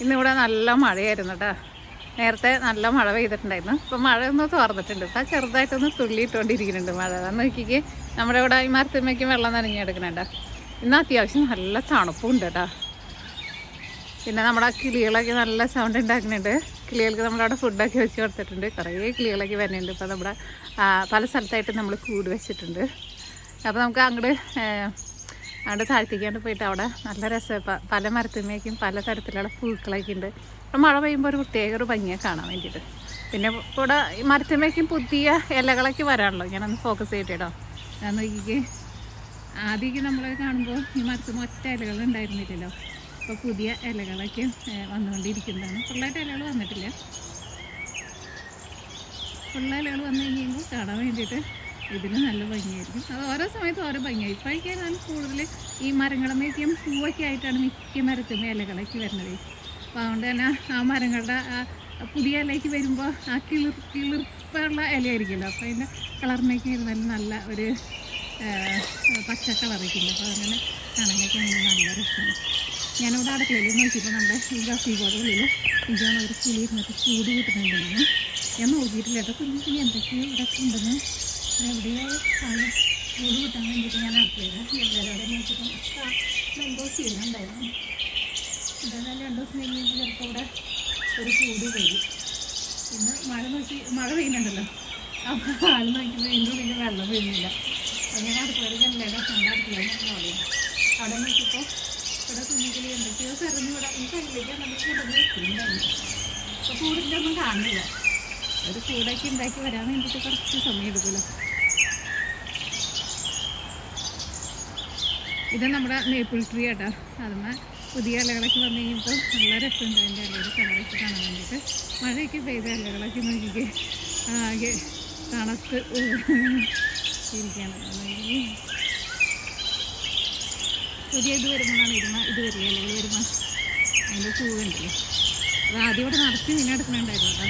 ഇന്നിവിടെ നല്ല മഴയായിരുന്നു കേട്ടോ. നേരത്തെ നല്ല മഴ പെയ്തിട്ടുണ്ടായിരുന്നു. ഇപ്പം മഴ ഒന്ന് തോർന്നിട്ടുണ്ട്. ഇപ്പം ചെറുതായിട്ടൊന്ന് തുള്ളിയിട്ടുകൊണ്ടിരിക്കുന്നുണ്ട് മഴ. അന്ന് നോക്കിക്ക് നമ്മുടെ ഇവിടെ ഈ മരത്തുമ്മയ്ക്കും വെള്ളം നനഞ്ഞെടുക്കുന്നുണ്ട്. ഇന്ന് അത്യാവശ്യം നല്ല തണുപ്പുണ്ട് കേട്ടോ. പിന്നെ നമ്മുടെ കിളികളൊക്കെ നല്ല സൗണ്ട് ഉണ്ടാക്കുന്നുണ്ട്. കിളികൾക്ക് നമ്മളവിടെ ഫുഡൊക്കെ വെച്ച് കൊടുത്തിട്ടുണ്ട്. കുറേ കിളികളൊക്കെ വരുന്നുണ്ട്. ഇപ്പോൾ നമ്മുടെ പല സ്ഥലത്തായിട്ട് നമ്മൾ കൂട് വെച്ചിട്ടുണ്ട്. അപ്പോൾ നമുക്ക് അങ്ങോട്ട് താഴ്ത്തിക്കാണ്ട് പോയിട്ട് അവിടെ നല്ല രസം പല മരത്തുമ്മയ്ക്കും പല തരത്തിലുള്ള പൂക്കളൊക്കെ ഉണ്ട്. അപ്പോൾ മഴ പെയ്യുമ്പോൾ ഒരു പ്രത്യേക ഒരു ഭംഗിയെ കാണാൻ വേണ്ടിയിട്ട്. പിന്നെ ഇവിടെ ഈ മരത്തുമ്മയ്ക്കും പുതിയ ഇലകളൊക്കെ വരാണല്ലോ. ഞാനൊന്ന് ഫോക്കസ് ചെയ്തിട്ടോ. ഞാൻ നോക്കിക്ക് ആദ്യമൊക്കെ നമ്മൾ കാണുമ്പോൾ ഈ മരത്തുമ്മ ഒറ്റ ഇലകൾ ഉണ്ടായിരുന്നില്ലല്ലോ. ഇപ്പോൾ പുതിയ ഇലകളൊക്കെ വന്നുകൊണ്ടിരിക്കുന്നതാണ്. ഫുള്ളായിട്ട് ഇലകൾ വന്നിട്ടില്ല. ഫുള്ള ഇലകൾ വന്നു കഴിയുമ്പോൾ കാണാൻ വേണ്ടിയിട്ട് ഇതിന് നല്ല ഭംഗിയായിരിക്കും. അത് ഓരോ സമയത്തും ഓരോ ഭംഗിയായി. ഇപ്പോഴൊക്കെ ഞാൻ കൂടുതൽ ഈ മരങ്ങളുമേക്കും പൂവൊക്കെ ആയിട്ടാണ് മിക്ക മരത്തുമ്മ ഇലകളൊക്കെ വരുന്നത്. അപ്പോൾ അതുകൊണ്ട് തന്നെ ആ മരങ്ങളുടെ പുതിയ ഇലയ്ക്ക് വരുമ്പോൾ ആ കിളിർപ്പുള്ള ഇലയായിരിക്കുമല്ലോ. അപ്പോൾ അതിൻ്റെ കളറിനൊക്കെ ഇരുന്നാലും നല്ല ഒരു പച്ച കളറൊക്കെ ഉണ്ട്. അപ്പോൾ അങ്ങനെ കാണാനൊക്കെ നല്ല രസമാണ്. ഞാനിവിടെ അടുക്കളയിൽ നോക്കിയപ്പോൾ നമ്മുടെ ഈ ഗസീബോയുടെ ഉള്ളിൽ ഇതാണ് ഒരു കിളി ഇരുന്നിട്ട് ചൂട് കിട്ടുന്നുണ്ടെന്ന് ഞാൻ നോക്കിയിട്ടില്ല കേട്ടോ. കുഞ്ഞു കിളി എന്തൊക്കെയോ ഇവിടെ ഉണ്ടെന്ന് എവിടെയോ കാണും. ചൂട് കിട്ടാൻ വേണ്ടിയിട്ട് ഞാൻ അടുക്കളയിൽ എല്ലാവരോടെ നോക്കിയപ്പോൾ എന്തോ ചെയ്യുന്നുണ്ടായിരുന്നു. എന്തായാലും 2 ദിവസം കഴിഞ്ഞിട്ട് ചിലപ്പോൾ ഇവിടെ ഒരു ചൂട് വരും. പിന്നെ മഴ പെയ്യുന്നുണ്ടല്ലോ. അപ്പോൾ ആൾ നോക്കിയപ്പോൾ എൻ്റെ ഉള്ളിൽ വെള്ളം വീഴുന്നില്ല. അപ്പോൾ ഞാൻ അടുക്കളയിൽ എല്ലാവരും നമ്മുടെ അടുക്കളയിൽ അവിടെ നോക്കിയപ്പോൾ ഇവിടെ കുഞ്ഞിക്കിളി എന്തൊക്കെയോ കരഞ്ഞു ഇവിടെ ഈ കയ്യിലേക്ക് നമുക്ക് കൊണ്ടുവന്ന് വെക്കുന്നുണ്ടായിരുന്നു. അപ്പോൾ കൂടിൻ്റെ ഒന്നും കാണില്ല. ഒരു കൂടൊക്കെ ഉണ്ടാക്കി വരാൻ വേണ്ടിയിട്ട് കുറച്ച് സമയം എടുക്കുമല്ലോ. ഇത് നമ്മുടെ മേപ്പിൾ ട്രീ കേട്ടോ. അതിന് പുതിയ ഇലകളൊക്കെ വന്നു കഴിയുമ്പോൾ നല്ല രസമുണ്ട് അതിൻ്റെ ഇലയുടെ കളറൊക്കെ കാണാൻ വേണ്ടിയിട്ട്. മഴയൊക്കെ പെയ്ത ഇലകളൊക്കെ നോക്കിക്ക് ആകെ തണുത്ത് ഇരിക്കുകയാണ്. പുതിയ ഇത് വരുമ്പോഴാണ് ഇത് വരില്ല. ഇലകൾ വരുമ്പോൾ അതിൻ്റെ പൂവുണ്ടല്ലോ. അത് ആദ്യം ഇവിടെ നിറച്ച് മീൻ എടുക്കുന്നുണ്ടായിരുന്നു കേട്ടോ.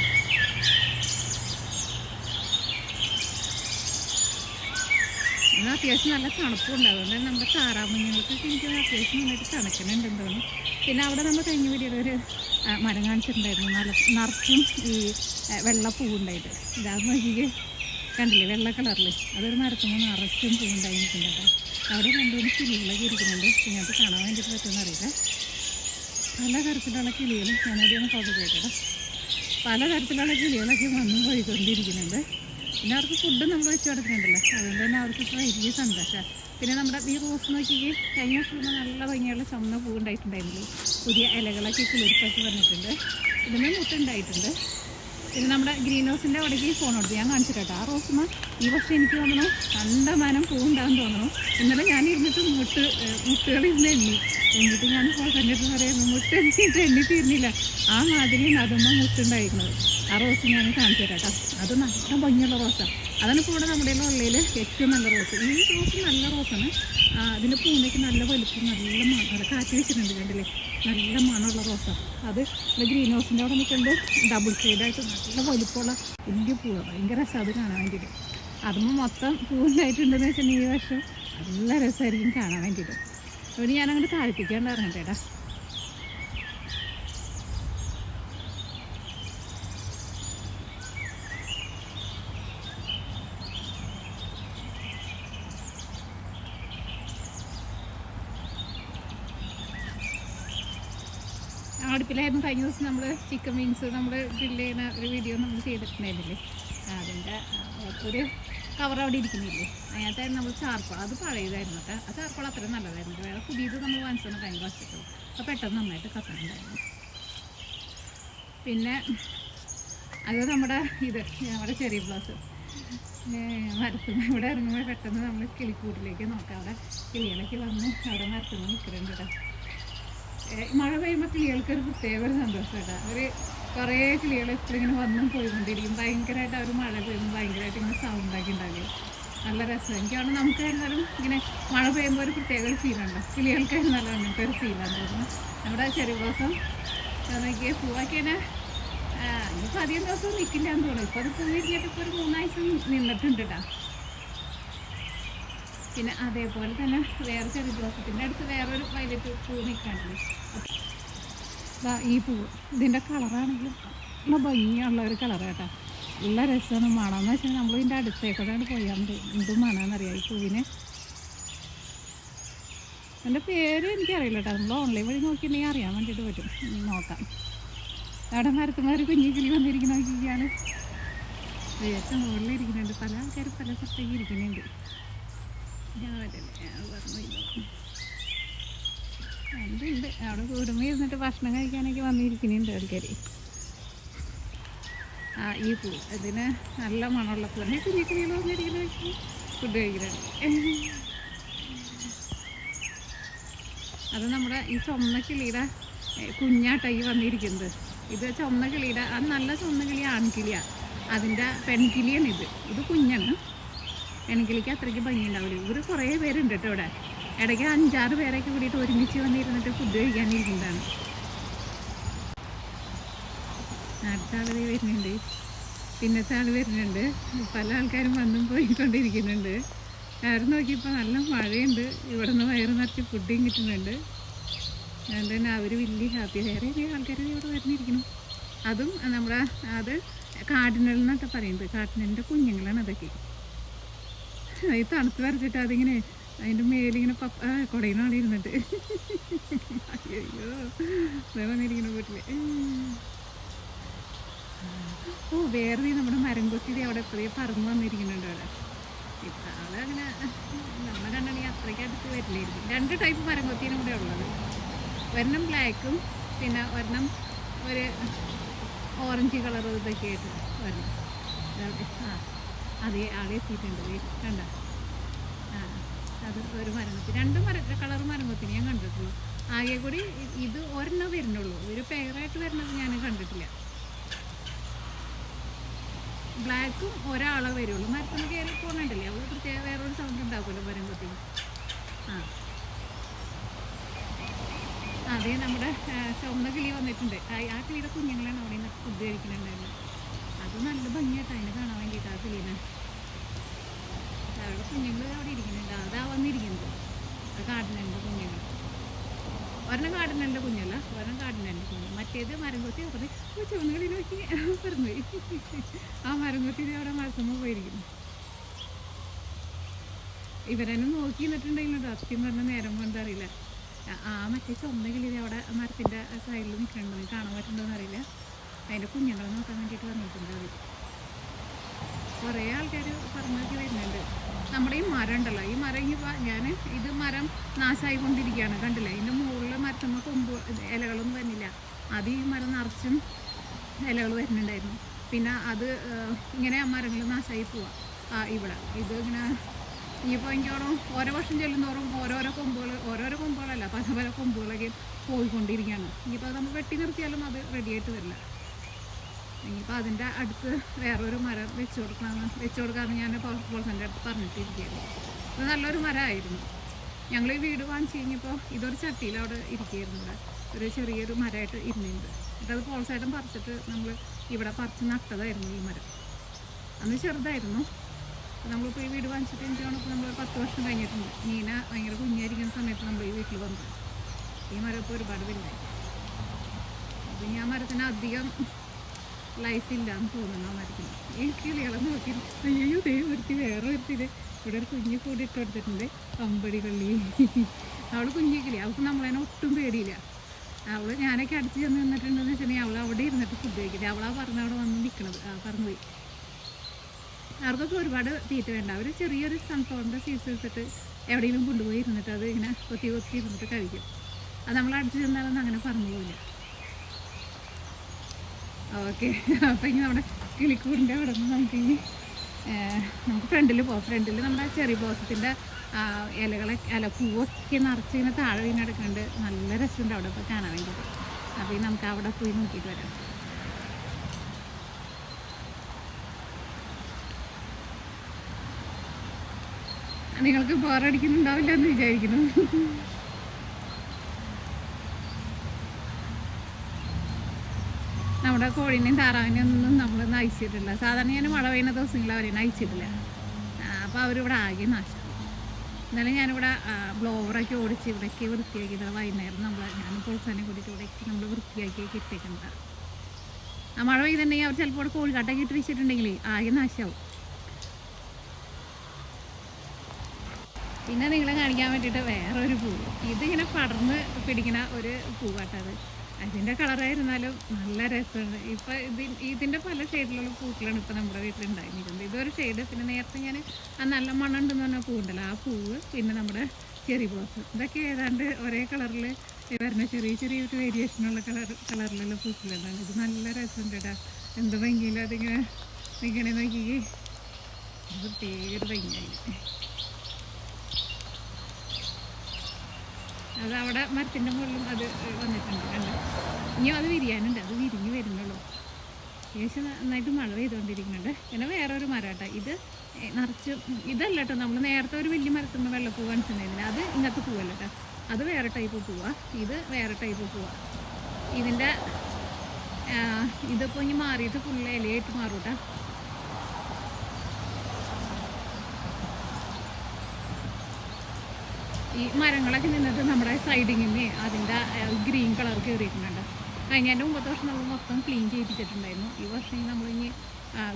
ഇന്ന് അത്യാവശ്യം നല്ല തണുപ്പുണ്ട്. അതുകൊണ്ട് തന്നെ നമ്മുടെ താറാമുഞ്ഞുങ്ങൾക്കൊക്കെ എനിക്ക് അത്യാവശ്യം നന്നായിട്ട് തണുക്കുന്നുണ്ടെന്ന് തോന്നുന്നു. പിന്നെ അവിടെ നമ്മൾ കഴിഞ്ഞ വീഡിയോയിൽ ഒരു മരം കാണിച്ചിട്ടുണ്ടായിരുന്നു. നിറച്ചും ഈ വെള്ള പൂവുണ്ടായിട്ട്. ഇതാന്ന് നോക്കിക്ക് കണ്ടില്ലേ വെള്ള കളറിൽ. അതൊരു മരത്തുമ്പോൾ നിറച്ചും പൂവുണ്ടായി നിൽക്കുന്നുണ്ട്. അവിടെ 2-3 കിളികളൊക്കെ ഇരിക്കുന്നുണ്ട്. നിങ്ങൾക്ക് കാണാൻ വേണ്ടിയിട്ട് പറ്റുമെന്ന് അറിയില്ല. പല തരത്തിലുള്ള കിളികൾ ഞാനവിടെ ഒന്ന് ഫോട്ടോ ചെയ്തേട്ടോ. പല തരത്തിലുള്ള കിളികളൊക്കെ വന്നും പോയിക്കൊണ്ടിരിക്കുന്നുണ്ട്. പിന്നെ അവർക്ക് ഫുഡ് നമ്മൾ വെച്ച് കൊടുക്കുന്നുണ്ടല്ലോ. അതുകൊണ്ട് തന്നെ അവർക്ക് വലിയ സന്തോഷമാണ്. പിന്നെ നമ്മുടെ ഈ റോസ് നോക്കിക്ക് കഴിഞ്ഞ വർഷം നല്ല ഭംഗിയുള്ള ചുവന്ന പൂവുണ്ടായിട്ടുണ്ടായിരുന്നില്ലേ. പുതിയ ഇലകളൊക്കെ കിളിർപ്പൊക്കെ വന്നിട്ടുണ്ട്. ഇതിന് മുട്ടുണ്ടായിട്ടുണ്ട്. പിന്നെ നമ്മുടെ ഗ്രീൻ ഹൗസിൻ്റെ അവിടേക്ക് ഫോൺ കൊടുത്തു ഞാൻ കാണിച്ചിട്ടോ. ആ റോസുമ ഈ വർഷം എനിക്ക് തോന്നണു കണ്ടമാനം പൂവുണ്ടാകും തോന്നണു. ഇന്നലെ ഞാനിരുന്നിട്ട് മുട്ടുകളിരുന്ന് എന്നിട്ട് ഞാൻ ഇപ്പോൾ കണ്ടിട്ട് പറയുന്നു മുട്ട് എണ്ണി തീർന്നില്ല. ആ മാതിരിയാണ് അതുമ്മ മുട്ടുണ്ടായിരുന്നത്. ആ റോസ് ഞാൻ കാണിച്ചു തരാം കേട്ടോ. അത് നല്ല ഭംഗിയുള്ള റോസാണ്. അതാണ് ഇപ്പോൾ ഇവിടെ നമ്മുടെ ഉള്ളതിൽ ഏറ്റവും നല്ല റോസ്. ഈ റോസ് നല്ല റോസാണ്. അതിൻ്റെ പൂവിനൊക്കെ നല്ല വലുപ്പം നല്ല മണം. കാറ്റ് വെച്ചിട്ടുണ്ട് കണ്ടില്ലേ. നല്ല മണമുള്ള റോസാണ്. അത് ഗ്രീൻ ഹൗസിൻ്റെ അവിടെ നിൽക്കുമ്പോൾ ഡബിൾ ഷെയ്ഡായിട്ട് നല്ല വലുപ്പമുള്ള വലിയ പൂവാണ്. ഭയങ്കര രസം അത് കാണാൻ വേണ്ടിയിട്ട്. അതുമ്പോൾ മൊത്തം പൂവുണ്ടായിട്ടുണ്ടെന്ന് വെച്ചിട്ടുണ്ടെങ്കിൽ ഈ വർഷം നല്ല രസമായിരിക്കും കാണാൻ വേണ്ടിയിട്ട്. അതുകൊണ്ട് ഞാനങ്ങോട്ട് താഴ്ത്തിക്കാണ്ടായിരുന്നു ചേട്ടാ. അടുപ്പിലായിരുന്നു കഴിഞ്ഞ ദിവസം നമ്മൾ ചിക്കൻ മീൻസ് നമ്മൾ ഗ്രില്ല് ചെയ്യുന്ന ഒരു വീഡിയോ നമ്മൾ ചെയ്തിട്ടുണ്ടായിരുന്നില്ലേ. അതിൻ്റെ ഒരു കവർ അവിടെ ഇരിക്കുന്നില്ലേ. അതിനകത്തായിരുന്നു നമ്മൾ ചാർക്കോൾ. അത് പഴയതായിരുന്നു കേട്ടോ. ആ ചാർക്കോൾ അത്രയും നല്ലതായിരുന്നു. വേറെ പുതിയത് നമ്മൾ വാങ്ങിച്ചൊന്നും ഭയങ്കര വശത്തുള്ളൂ. അപ്പോൾ പെട്ടെന്ന് നന്നായിട്ട് കത്താനുണ്ടായിരുന്നു. പിന്നെ അത് നമ്മുടെ ചെറിയ ബ്ലൗസ് മരത്തുമ്മ ഇവിടെ ഇറങ്ങുമ്പോൾ പെട്ടെന്ന് നമ്മൾ കിളിക്കൂട്ടിലേക്ക് നോക്കാം. അവിടെ കിളികളൊക്കെ വന്ന് അവിടെ മരത്തുമ്മ നിൽക്കുന്നുണ്ട് കേട്ടോ. മഴ പെയ്യുമ്പോൾ കിളികൾക്കൊരു പ്രത്യേക ഒരു സന്തോഷം കേട്ടോ. അവർ കുറേ കിളികൾ എപ്പോഴും ഇങ്ങനെ വന്നും പോയിക്കൊണ്ടിരിക്കും. ഭയങ്കരമായിട്ട് അവർ മഴ പെയ്യുമ്പോൾ ഭയങ്കരമായിട്ട് ഇങ്ങനെ സൗണ്ടാക്കി ഉണ്ടാകും. നല്ല രസം. എനിക്കാണ് നമുക്ക് എന്നാലും ഇങ്ങനെ മഴ പെയ്യുമ്പോൾ ഒരു പ്രത്യേക ഒരു ഫീലുണ്ടോ. കിളികൾക്ക് എന്നാലും അങ്ങനത്തെ ഒരു ഫീലാന്ന് തോന്നുന്നു. നമ്മുടെ ചെറിയ ദിവസം നോക്കിയ പൂവാക്കി തന്നെ ഇനിയിപ്പോൾ അധികം ദിവസം നിൽക്കില്ല എന്ന് തോന്നുന്നു. ഇപ്പോൾ അത് പൂവിരിഞ്ഞിട്ട് ഇപ്പോൾ ഒരു 3 ആഴ്ച നിന്നിട്ടുണ്ട് കേട്ടോ. പിന്നെ അതേപോലെ തന്നെ വേറെ ചെറിയ ദിവസത്തിൻ്റെ അടുത്ത് വേറൊരു വയലറ്റ് പൂ നിൽക്കാണ്ടില്ലേ. ഈ പൂവ് ഇതിൻ്റെ കളറാണെങ്കിലും നല്ല ഭംഗിയുള്ള ഒരു കളർ കേട്ടോ. നല്ല രസമാണ് മണമെന്ന് വെച്ചാൽ നമ്മൾ ഇതിൻ്റെ അടുത്തേക്കൂടെയാണ് പോയാൽ മതി. എന്തും മണമെന്നറിയാം ഈ പൂവിന്. എൻ്റെ പേര് എനിക്കറിയില്ല കേട്ടോ. നമ്മൾ ഓൺലൈൻ വഴി നോക്കിയിട്ടുണ്ടെങ്കിൽ അറിയാൻ വേണ്ടിയിട്ട് പറ്റും. നോക്കാം. അവിടെ മരത്തുമാർ കുഞ്ഞി കിളി വന്നിരിക്കുന്ന നോക്കിയാണ് ഏറ്റവും മുകളിലിരിക്കുന്നുണ്ട്. പല ആൾക്കാരും പല സ്ഥലത്തേക്ക് ഇരിക്കുന്നുണ്ട്. എന്തുണ്ട് അവിടെ കൂടുമ്പോൾ ഇരുന്നിട്ട് ഭക്ഷണം കഴിക്കാനൊക്കെ വന്നിരിക്കുന്നുണ്ട് ആൾക്കാർ. ഈ പൂ ഇതിന് നല്ല മണമുള്ള പൂ തന്നെ. കുഞ്ഞി കിളികൾ വന്നിരിക്കുന്ന ഫുഡ് കഴിക്കുന്നുണ്ട്. അത് നമ്മുടെ ഈ ചുമന്ന കിളിയുടെ കുഞ്ഞാട്ടായി വന്നിരിക്കുന്നത്. ഇത് ചുമന്ന കിളിയുടെ അത് നല്ല ചുമന്ന കിളി ആൺകിളിയാണ്. അതിൻ്റെ പെൺകിളിയാണ് ഇത്. ഇത് കുഞ്ഞാണ്. പെൺകിളിക്ക് അത്രയ്ക്ക് ഭംഗി ഉണ്ടാവില്ല. ഇവർ കുറേ പേരുണ്ട് കേട്ടോ ഇവിടെ. ഇടയ്ക്ക് 5-6 പേരൊക്കെ കൂടിയിട്ട് ഒരുമിച്ച് വന്നിരുന്നിട്ട് ഫുഡ് കഴിക്കാനിരിക്കുന്നതാണ്. അടുത്ത ആൾ വരുന്നുണ്ട്, പിന്നത്തെ ആൾ വരുന്നുണ്ട്. പല ആൾക്കാരും വന്നും പോയിക്കൊണ്ടിരിക്കുന്നുണ്ട്. കാരണം നോക്കിയപ്പോൾ നല്ല മഴയുണ്ട്. ഇവിടെ നിന്ന് വയറ് നിറച്ച് ഫുഡും കിട്ടുന്നുണ്ട്. അതുകൊണ്ട് തന്നെ അവർ വലിയ ഹാപ്പി. വേറെ ആൾക്കാർ ഇവിടെ വരുന്നിരിക്കണം. അതും നമ്മുടെ അത് കാർഡിനൽ എന്നൊക്കെ പറയുന്നത്. കാർഡിനലിൻ്റെ കുഞ്ഞുങ്ങളാണ് അതൊക്കെ. ഈ തണുത്ത് വരച്ചിട്ട് അതിങ്ങനെ അതിൻ്റെ മേലിങ്ങനെ കുടയിനാണ് ഇരുന്നിട്ട്. അയ്യോ വന്നിരിക്കുന്ന വീട്ടിൽ. വേറെ നമ്മുടെ മരം കൊത്തി അവിടെ എപ്പോഴും പറന്ന് വന്നിരിക്കുന്നുണ്ട് അവിടെ. ഇപ്പം ആളങ്ങനെ നമ്മൾ കണ്ടെങ്കിൽ അത്രയ്ക്ക് അടുത്ത് വരില്ലായിരിക്കും. 2 ടൈപ്പ് മരം കൊത്തിനും കൂടെ ഉള്ളത്. ഒരെണ്ണം ബ്ലാക്കും പിന്നെ ഒരെണ്ണം ഒരു ഓറഞ്ച് കളർ ഇതൊക്കെ ആയിട്ട് വരണം. അതേ ആളെ എത്തിയിട്ടുണ്ട് കണ്ട. അത് ഒരു മരംകൊത്തി 2 കളർ മരംകൊത്തിന് ഞാൻ കണ്ടിട്ടുള്ളൂ. ആകെ കൂടി ഇത് ഒരെണ്ണം വരുന്നുള്ളൂ. ഒരു പെയറായിട്ട് വരുന്നത് ഞാൻ കണ്ടിട്ടില്ല. ബ്ലാക്കും ഒരാളെ വരുള്ളൂ. മരത്തിന് കയറി പോകുന്നുണ്ടല്ലേ അവൾ പ്രത്യേക വേറൊരു സൗണ്ട് ഉണ്ടാക്കുമല്ലോ മരംകൊത്തിന്. അതേ നമ്മുടെ ചുവന്ന കിളി വന്നിട്ടുണ്ട്. ആ കിളിയുടെ കുഞ്ഞുങ്ങളാണ് അവിടെ നിന്ന് ഫുഡ് കഴിക്കുന്നുണ്ടായിരുന്നത്. അത് നല്ല ഭംഗിയായിട്ട് അതിനെ കാണാൻ വേണ്ടിയിട്ട് ആ കിളീനെ. അവിടെ കുഞ്ഞുങ്ങൾ അവിടെ ഇരിക്കുന്നുണ്ട്. അതാ വന്നിരിക്കുന്നത്. അത് കാടിനൻ്റെ കുഞ്ഞുങ്ങൾ. ഒരെണ്ണം കാടിനൻ്റെ കുഞ്ഞല്ല, ഒരെണ്ണം കാടിനൻ്റെ കുഞ്ഞ്. മറ്റേത് മരം കൊത്തി അവിടെ ചുവന്ന കിളി നോക്കി പറഞ്ഞുപോയി. ആ മരം കൊത്തി അവിടെ മരത്തുമ്പോൾ പോയിരിക്കുന്നു. ഇവരെന്നെ നോക്കി നിന്നിട്ടുണ്ടെങ്കിലും സത്യം പറഞ്ഞ നേരം കൊണ്ട് അറിയില്ല. മറ്റേ ചുവന്ന കിളി അവിടെ മരത്തിൻ്റെ സൈഡിൽ നിൽക്കണമെന്ന് കാണാൻ പറ്റുന്നുണ്ടോയെന്ന് അറിയില്ല. അതിൻ്റെ കുഞ്ഞുങ്ങളെ നോക്കാൻ വേണ്ടിയിട്ട് വന്നിട്ടുണ്ട് അവർ. കുറേ ആൾക്കാർ പറഞ്ഞൊക്കെ വരുന്നുണ്ട്. നമ്മുടെ ഈ മരം ഉണ്ടല്ലോ, ഈ മരം ഇത് മരം നാശമായി കൊണ്ടിരിക്കുകയാണ്. കണ്ടില്ലേ, ഇതിൻ്റെ മുകളിൽ മരത്തുമ്പോൾ ഇലകളൊന്നും വരുന്നില്ല. അത് ഈ മരം നിറച്ചും ഇലകൾ വരുന്നുണ്ടായിരുന്നു. പിന്നെ അത് ഇങ്ങനെ ആ മരങ്ങൾ നാശമായി പോവാം. ഇവിടെ ഇത് ഇങ്ങനെ ഇനിയിപ്പോൾ എനിക്കോളം ഓരോ വർഷം ചെല്ലുന്നോറും ഓരോരോ കൊമ്പുകളല്ല പല കൊമ്പുകളൊക്കെ പോയിക്കൊണ്ടിരിക്കുകയാണ്. ഇനിയിപ്പോൾ അത് നമ്മൾ വെട്ടി നിർത്തിയാലും അത് റെഡിയായിട്ട് വരില്ല. ഇനിയിപ്പോൾ അതിൻ്റെ അടുത്ത് വേറൊരു മരം വെച്ച് കൊടുക്കാമെന്ന് ഞാൻ പോൾസൻ്റെ അടുത്ത് പറഞ്ഞിട്ടിരിക്കുകയായിരുന്നു. ഇത് നല്ലൊരു മരമായിരുന്നു. ഞങ്ങൾ ഈ വീട് വാങ്ങിച്ച് കഴിഞ്ഞപ്പോൾ ഇതൊരു ചട്ടിയിൽ അവിടെ ഇരിക്കുകയായിരുന്നു. ഇവിടെ ഒരു ചെറിയൊരു മരമായിട്ട് ഇരുന്നിട്ടുണ്ട്. എന്നിട്ടത് പോൾസേട്ടൻ പറിച്ചിട്ട് നമ്മൾ ഇവിടെ പറിച്ച് നട്ടതായിരുന്നു ഈ മരം. അന്ന് ചെറുതായിരുന്നു. നമ്മളിപ്പോൾ ഈ വീട് വാങ്ങിച്ചിട്ട് എനിക്കാണ് ഇപ്പോൾ നമ്മൾ 10 വർഷം കഴിഞ്ഞിട്ടുണ്ട്. മീന ഭയങ്കര കുഞ്ഞായിരിക്കുന്ന സമയത്ത് നമ്മൾ ഈ വീട്ടിൽ വന്നത്. ഈ മരം ഇപ്പോൾ ഒരുപാട് വലുതായി. അപ്പം ഞാൻ മരത്തിന് അധികം ലൈഫില്ല എന്ന് തോന്നുന്നു. ആ മരത്തിന് ഈ കിളികളെ നോക്കി അയ്യോ ഒരുത്തി വേറെ ഒരുത്തില് ഇവിടെ ഒരു കുഞ്ഞ് കൂടി ഇട്ട് കൊടുത്തിട്ടുണ്ട്. കമ്പടി കള്ളി. അവൾ കുഞ്ഞി കിളി. അവൾക്ക് നമ്മളതിനെ ഒട്ടും പേടിയില്ല. അവൾ ഞാനൊക്കെ അടിച്ച് ചെന്ന് നിന്നിട്ടുണ്ടെന്ന് വെച്ചിട്ടുണ്ടെങ്കിൽ അവൾ അവിടെ ഇരുന്നിട്ട് ഫുഡ് കഴിക്കില്ല. അവളാ പറഞ്ഞ അവിടെ വന്ന് നിൽക്കണത്. പറന്നുപോയി. അവർക്കൊക്കെ ഒരുപാട് തീറ്റ വേണ്ട. അവർ ചെറിയൊരു സൺഫ്ലവറിൻ്റെ സീഡ്സ് എടുത്തിട്ട് എവിടെയെങ്കിലും കൊണ്ടുപോയി ഇരുന്നിട്ട് അത് ഇങ്ങനെ കൊത്തി ഇരുന്നിട്ട് കഴിക്കും. അത് നമ്മൾ അടിച്ചു ചെന്നാലൊന്നും അങ്ങനെ പറഞ്ഞു പോവില്ല. ഓക്കെ, അപ്പോൾ ഇനി നമ്മുടെ കിളിക്കൂടിൻ്റെ അവിടെ നിന്ന് നമുക്ക് ഫ്രണ്ടിൽ പോകാം. ഫ്രണ്ടിൽ നമ്മുടെ ചെറി ബ്ലോസത്തിൻ്റെ പൂവൊക്കെ നിറച്ച് ഇങ്ങനെ താഴെ വീണ് എടുക്കുന്നുണ്ട്. നല്ല രസമുണ്ട് അവിടെ ഇപ്പോൾ കാണാൻ വേണ്ടിയിട്ട്. അപ്പോൾ നമുക്ക് അവിടെ പോയി നോക്കിയിട്ട് വരാം. നിങ്ങൾക്ക് ബോറടിക്കുന്നുണ്ടാവില്ല എന്ന് വിചാരിക്കുന്നു. നമ്മുടെ കോഴീനെയും താറാവിനെയും ഒന്നും നമ്മൾ നയിച്ചിട്ടില്ല. സാധാരണ ഞാൻ മഴ പെയ്യുന്ന ദിവസങ്ങളിൽ അവരെ നയിച്ചിട്ടില്ല. അപ്പോൾ അവരിവിടെ ആകെ നാശം. എന്നാലും ഞാനിവിടെ ബ്ലോവറൊക്കെ ഓടിച്ച് ഇവിടെയൊക്കെ വൃത്തിയാക്കി വൈകുന്നേരം ഞാനും പ്രോത്സാഹനം കൂടിയിട്ട് ഇവിടെയൊക്കെ നമ്മൾ വൃത്തിയാക്കിയൊക്കെ ഇട്ടേക്കുന്നത്. ആ മഴ പെയ്തിട്ടുണ്ടെങ്കിൽ അവർ ചിലപ്പോൾ ഇവിടെ കോഴിക്കാട്ടൊക്കെ ഇട്ട് വെച്ചിട്ടുണ്ടെങ്കിൽ ആകെ നാശമാവും. പിന്നെ നിങ്ങളെ കാണിക്കാൻ വേണ്ടിയിട്ട് വേറൊരു പൂവ്, ഇതിങ്ങനെ പടർന്ന് പിടിക്കുന്ന ഒരു പൂവാട്ടത്. അതിൻ്റെ കളറായിരുന്നാലും നല്ല രസമുണ്ട്. ഇപ്പം ഇതിൻ്റെ പല ഷെയ്ഡിലുള്ള പൂക്കളാണ് ഇപ്പോൾ നമ്മുടെ വീട്ടിലുണ്ടായിരിക്കുന്നത്. ഇതൊരു ഷെയ്ഡ്, പിന്നെ നേരത്തെ ഞാൻ നല്ല മണ്ണുണ്ടെന്ന് പറഞ്ഞ പൂവുണ്ടല്ലോ, ആ പൂവ്, പിന്നെ നമ്മുടെ ചെറി ബ്ലോസം, ഇതൊക്കെ ഏതാണ്ട് ഒരേ കളറിൽ വരുന്ന ചെറിയ ചെറിയൊരു വേരിയേഷനുള്ള കളറിലുള്ള പൂക്കളാണ്. ഇത് നല്ല രസമുണ്ട് കേട്ടോ, എന്ത് ഭംഗിയില്ല അതിങ്ങനെ നിൽക്കണേ നോക്കിക്കേ, പ്രത്യേക ഒരു ഭംഗിയായി. അത് അവിടെ മരത്തിൻ്റെ മുകളിലും അത് വന്നിട്ടുണ്ട് കണ്ടോ. ഇനിയും അത് വിരിയാനുണ്ട്, അത് വിരിഞ്ഞ് വരുന്നുള്ളൂ. ഏകദേശം നന്നായിട്ട് മഴ പെയ്തുകൊണ്ടിരിക്കുന്നുണ്ട്. പിന്നെ വേറൊരു മരമാട്ടോ, ഇത് നിറച്ച് ഇതല്ല കേട്ടോ, നമ്മൾ നേരത്തെ ഒരു വലിയ മരത്തുമ്പോൾ വെള്ളപ്പൂ കാണിച്ചിട്ടുണ്ടായിരുന്നില്ല, അത് ഇങ്ങനത്തെ പൂവല്ല കേട്ടോ, അത് വേറെ ടൈപ്പ് പൂവാണ്, ഇത് വേറെ ടൈപ്പ് പൂവാണ്. ഇതിൻ്റെ ഇതിപ്പോൾ ഇനി മാറിയിട്ട് ഫുള്ള് ഇലയായിട്ട് മാറും കേട്ടോ. ഈ മരങ്ങളൊക്കെ നിന്നിട്ട് നമ്മുടെ സൈഡിങ്ങിന് അതിൻ്റെ ഗ്രീൻ കളർ കയറിയിട്ടുണ്ടുണ്ട്. കഴിഞ്ഞതിൻ്റെ മുമ്പത്തെ വർഷം നമ്മൾ മൊത്തം ക്ലീൻ ചെയ്യിപ്പിച്ചിട്ടുണ്ടായിരുന്നു. ഈ വർഷം നമ്മളിനി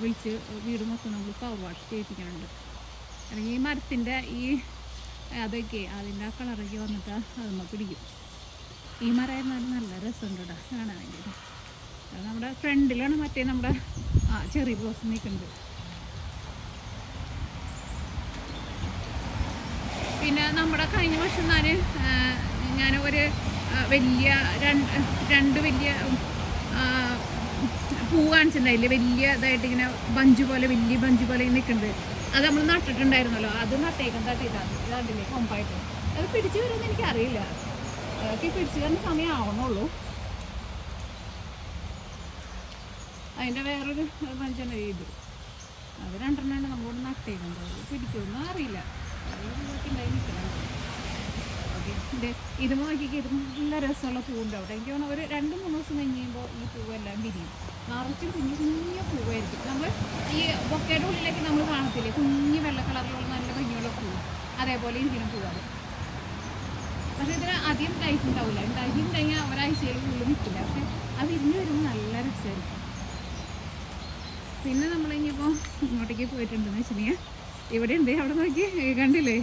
വിളിച്ച് വീട് മൊത്തം നമ്മൾ പവർ വാഷ് ചെയ്യിപ്പിക്കുന്നുണ്ട്. അല്ലെങ്കിൽ ഈ മരത്തിൻ്റെ ഈ അതൊക്കെ അതിൻ്റെ ആ കളറൊക്കെ വന്നിട്ട് അതൊന്ന് പിടിക്കും. ഈ മരമായിരുന്നാലും നല്ല രസമുണ്ട് കേട്ടോ കാണാൻ വേണ്ടിയിട്ട്. അത് നമ്മുടെ ഫ്രണ്ടിലാണ് മറ്റേ നമ്മുടെ ചെറി ബ്ലോസം നിൽക്കുന്നത്. പിന്നെ നമ്മുടെ കഴിഞ്ഞ വർഷം ഞാൻ ഒരു വലിയ രണ്ട് വലിയ പൂ കാണിച്ചിട്ടുണ്ടായില്ലേ, വലിയ ഇതായിട്ട് ഇങ്ങനെ ബഞ്ച് പോലെ, വലിയ ബഞ്ച് പോലെ നിൽക്കുന്നത്. അത് നമ്മൾ നട്ടിട്ടുണ്ടായിരുന്നല്ലോ, അത് തട്ടിയിട്ടാണ് ഇതാണ്ടില്ലേ കൊമ്പായിട്ട്. അത് പിടിച്ചു വരുമെന്ന് എനിക്കറിയില്ല, പിടിച്ചു വരുന്ന സമയം ആവണുള്ളൂ. അതിൻ്റെ വേറൊരു ബഞ്ചാണ് ഇത്, അത് രണ്ടെണ്ണമാണ് നമ്മളോട് നട്ടേക്കുന്നത്. പിടിക്കുമെന്നും അറിയില്ല, ഇത് നോക്കിക്ക്. ഇത് നല്ല രസമുള്ള പൂവുണ്ട് അവിടെ. എനിക്ക് തോന്നുന്നു ഒരു 2-3 ദിവസം കഴിയുമ്പോൾ ഈ പൂവെല്ലാം വിരിയും. നിറച്ചും കുഞ്ഞു കുഞ്ഞു പൂവായിരിക്കും. നമ്മൾ ഈ ബൊക്കയുടെ ഉള്ളിലേക്ക് നമ്മൾ കാണത്തില്ലേ കുഞ്ഞു വെള്ള കളറിലുള്ള നല്ല ഭംഗിയുള്ള പൂവ്, അതേപോലെ ഇരിക്കുന്ന പൂവാണ്. പക്ഷെ ഇതിന് അധികം ടൈപ്പ് ഉണ്ടാവില്ല, ഉണ്ടാക്കിയിട്ടുണ്ടെങ്കിൽ ഒരാഴ്ചയിൽ ഉള്ളിൽ നിൽക്കില്ല. പക്ഷെ അത് വിരിഞ്ഞ് വരുമ്പോൾ നല്ല രസമായിരിക്കും. പിന്നെ നമ്മളിപ്പോൾ ഇങ്ങോട്ടേക്ക് പോയിട്ടുണ്ടെന്ന് വെച്ചിട്ടുണ്ടെങ്കിൽ ഇവിടെ ഉണ്ട്, അവിടെ നോക്കി കണ്ടില്ലേ,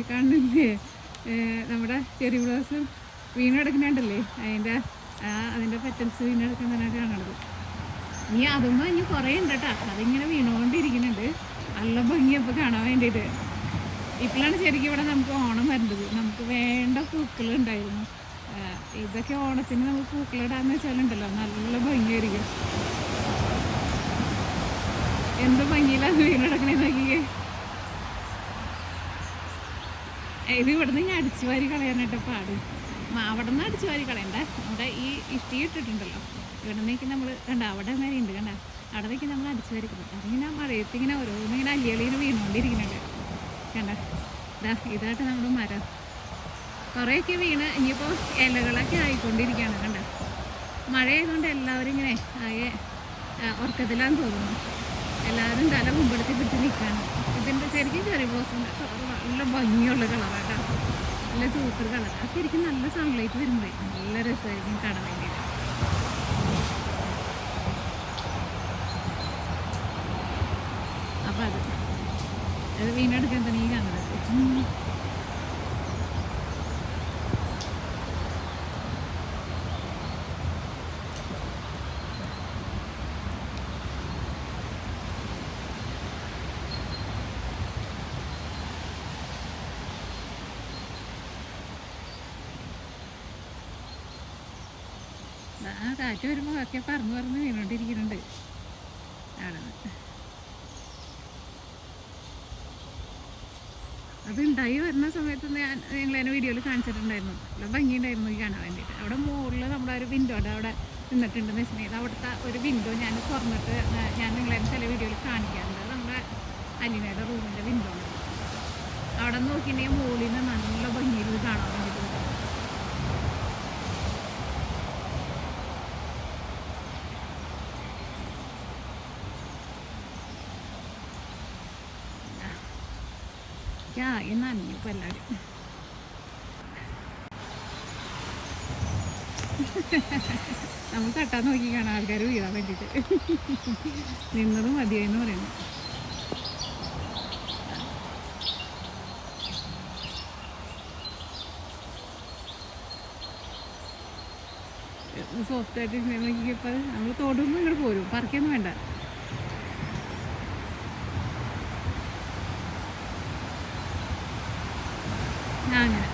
നമ്മുടെ ചെറി ബ്ലോസം വീണെടുക്കുന്നുണ്ടല്ലേ, അതിൻ്റെ പെറ്റൽസ് വീണെടുക്കുന്നതിനായിട്ട് കാണുന്നത്. ഇനി അതൊന്നും ഇനി കുറേ ഉണ്ട് കേട്ടോ, അതിങ്ങനെ വീണുകൊണ്ടിരിക്കുന്നുണ്ട്. നല്ല ഭംഗിയപ്പോൾ കാണാൻ വേണ്ടിയിട്ട്. ഇപ്പോഴാണ് ശരിക്കും ഇവിടെ നമുക്ക് ഓണം വരേണ്ടത്. നമുക്ക് വേണ്ട പൂക്കളുണ്ടായിരുന്നു. ഇതൊക്കെ ഓണത്തിന് നമുക്ക് പൂക്കളിടാന്ന് വെച്ചാലുണ്ടല്ലോ നല്ല ഭംഗിയായിരിക്കും. എന്ത് ഭംഗിയിലാണ് വീണെടുക്കണേ നോക്കിയേ. ഇത് ഇവിടുന്ന് ഞാൻ അടിച്ചു വാരി കളയാനായിട്ട് പാട്. അവിടെ നിന്ന് അടിച്ചു വാരി കളയണ്ട, അവിടെ ഈ ഇഷ്ടി ഇട്ടിട്ടുണ്ടല്ലോ, ഇവിടെ നിന്നേക്ക് നമ്മൾ കണ്ട അവിടെ നേരെ ഉണ്ട് കണ്ട, അവിടെ നിൽക്കി നമ്മൾ അടിച്ചു വാരി കളയും. അതിങ്ങനെ മഴയത്ത് ഇങ്ങനെ ഓരോന്നിങ്ങനെ അല്ലികളിങ്ങനെ വീണുകൊണ്ടിരിക്കുന്നുണ്ട് കണ്ട. ഇതായിട്ട് നമ്മുടെ മരം കുറേയൊക്കെ വീണ് ഇനിയിപ്പോൾ ഇലകളൊക്കെ ആയിക്കൊണ്ടിരിക്കുകയാണ് കണ്ട. മഴ ആയതുകൊണ്ട് എല്ലാവരും ഇങ്ങനെ ആകെ ഉറക്കത്തിലാന്ന് തോന്നുന്നു. എല്ലാവരും തല മുമ്പെടുത്ത് പിടിച്ച് നിൽക്കുകയാണ്. ഇതിൻ്റെ ശരിക്കും ചെറി ബ്ലോസിൻ്റെ കളർ നല്ല ഭംഗിയുള്ള കളറാട്ടോ, നല്ല സൂപ്പർ കളർ. അത് ശരിക്കും നല്ല സൺലൈറ്റ് വരുമ്പോഴേ നല്ല രസമായിരിക്കും കാണാൻ വേണ്ടിയിട്ട്. അപ്പം അത് വീണെടുക്കാൻ തന്നെ ഈ കാണുന്നത്. കാറ്റ് വരുമ്പോൾ ഒക്കെ പറന്ന് വീണോണ്ടിരിക്കുന്നുണ്ട് അവിടെ. അത് ഉണ്ടായി വരുന്ന സമയത്ത് ഞങ്ങളതിനെ വീഡിയോയിൽ കാണിച്ചിട്ടുണ്ടായിരുന്നു. നല്ല ഭംഗിയുണ്ടായിരുന്നു ഈ കാണാൻ വേണ്ടിയിട്ട്. അവിടെ മുകളിൽ നമ്മുടെ ഒരു വിൻഡോയുടെ അവിടെ നിന്നിട്ടുണ്ടെന്ന് വെച്ചിട്ടുണ്ടെങ്കിൽ അവിടുത്തെ ഒരു വിൻഡോ ഞാൻ തുറന്നിട്ട് ഞാൻ നിങ്ങളതിന് ചില വീഡിയോയിൽ കാണിക്കാറുണ്ട്. അത് നമ്മുടെ അലിനയുടെ റൂമിൻ്റെ വിൻഡോ ആണ്. അവിടെ നോക്കിയിട്ടുണ്ടെങ്കിൽ മുകളിൽ നിന്ന് നല്ല ഭംഗിയിൽ കാണാൻ വേണ്ടിയിട്ട്. നനഞ്ഞു ഇപ്പോൾ എല്ലാവരും. നമ്മൾ തട്ടാൻ നോക്കി കാണാം ആൾക്കാർ വീഴാൻ വേണ്ടിയിട്ട്. നിന്നത് മതിയെന്ന് പറയുന്നു. സോഫ്റ്റായിട്ട് നോക്കിയപ്പോൾ നമ്മൾ തോടുമ്പോൾ ഇങ്ങോട്ട് പോരും, പറക്കൊന്നും വേണ്ട. അങ്ങനെ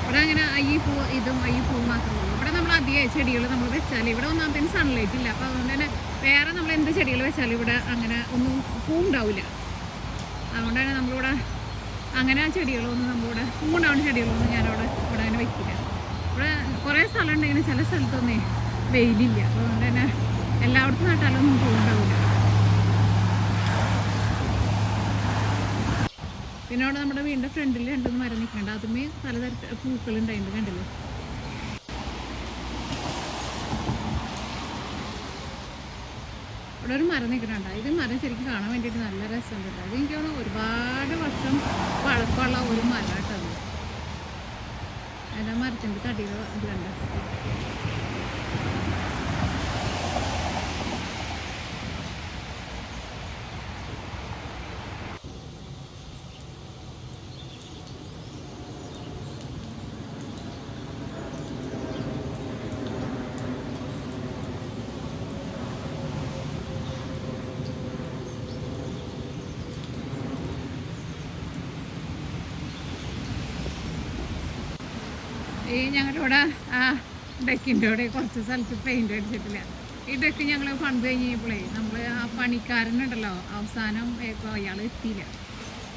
ഇവിടെ അങ്ങനെ അയ്യപ്പൂ ഇതും അയ്യപ്പൂ മാത്രമേ ഉള്ളൂ. ഇവിടെ നമ്മൾ അധികം ചെടികൾ നമ്മൾ വെച്ചാൽ ഇവിടെ ഒന്നാമത്തേന് സൺലൈറ്റ് ഇല്ല. അപ്പോൾ അതുകൊണ്ട് തന്നെ വേറെ നമ്മൾ എന്ത് ചെടികൾ വെച്ചാലും ഇവിടെ അങ്ങനെ ഒന്നും പൂ ഉണ്ടാവില്ല. അതുകൊണ്ടാണ് നമ്മളിവിടെ അങ്ങനെ ആ ചെടികളൊന്നും നമ്മളിവിടെ പൂ ഉണ്ടാവുന്ന ചെടികളൊന്നും ഞാനവിടെ ഇവിടെ അങ്ങനെ വെക്കില്ല. ഇവിടെ കുറേ സ്ഥലം ഉണ്ടെങ്കിലും ചില സ്ഥലത്തൊന്നേ വെയിലില്ല. അപ്പോൾ അതുകൊണ്ട് തന്നെ എല്ലായിടത്തും നട്ടാലൊന്നും പൂ ഉണ്ടാവില്ല. പിന്നെ അവിടെ നമ്മുടെ വീടിൻ്റെ ഫ്രണ്ടിൽ രണ്ടൊന്ന് മരം നിൽക്കുന്നുണ്ട്. അതുമേ പലതരത്തിൽ പൂക്കളുണ്ടായിട്ടുണ്ട്, കണ്ടില്ലേ? ഇവിടെ ഒരു മരം നിൽക്കുന്നുണ്ട്. ഇത് മരം ശരിക്കും കാണാൻ വേണ്ടിയിട്ട് നല്ല രസമുണ്ട്. അത് എനിക്ക് തോന്നുന്നു ഒരുപാട് വർഷം പഴക്കമുള്ള ഒരു മരം കേട്ടത്. അതിൻ്റെ മരത്തിൻ്റെ തടികൾ ഇത് കണ്ട. ഈ ഞങ്ങളുടെ ഇവിടെ ആ ഡെക്കിൻ്റെ അവിടെ കുറച്ച് സ്ഥലത്ത് പെയിൻ്റ് അടിച്ചിട്ടില്ല. ഈ ഡെക്ക് ഞങ്ങൾ പണിത് കഴിഞ്ഞപ്പോഴേ നമ്മൾ ആ പണിക്കാരനുണ്ടല്ലോ അവസാനം ഇപ്പോൾ അയാൾ എത്തിയില്ല.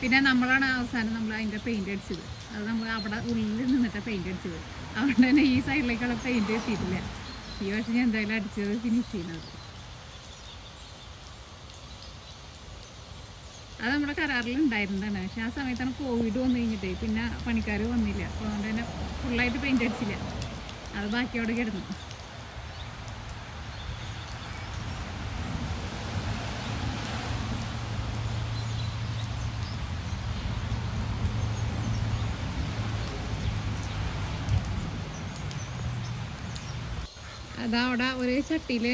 പിന്നെ നമ്മളാണ് അവസാനം നമ്മൾ അതിൻ്റെ പെയിൻ്റ് അടിച്ചത്. അത് നമ്മൾ അവിടെ ഉള്ളിൽ നിന്നിട്ടാണ് പെയിൻ്റ് അടിച്ചത്. അതുകൊണ്ട് തന്നെ ഈ സൈഡിലേക്കുള്ള പെയിൻ്റ് എത്തിയിട്ടില്ല. ഈ വർഷം ഞാൻ എന്തായാലും അടിച്ചത് ഫിനിഷ് ചെയ്യുന്നത്. അത് നമ്മുടെ കരാറിലുണ്ടായിരുന്നതാണ്. പക്ഷെ ആ സമയത്താണ് കോവിഡ് വന്നു കഴിഞ്ഞിട്ടേ പിന്നെ പണിക്കാർ വന്നില്ല. അപ്പോൾ അതുകൊണ്ട് തന്നെ ഫുള്ളായിട്ട് പെയിൻ്റ് അടിച്ചില്ല. അത് ബാക്കി അവിടെ കിടന്നു. അതവിടെ ഒരു ചട്ടിയിൽ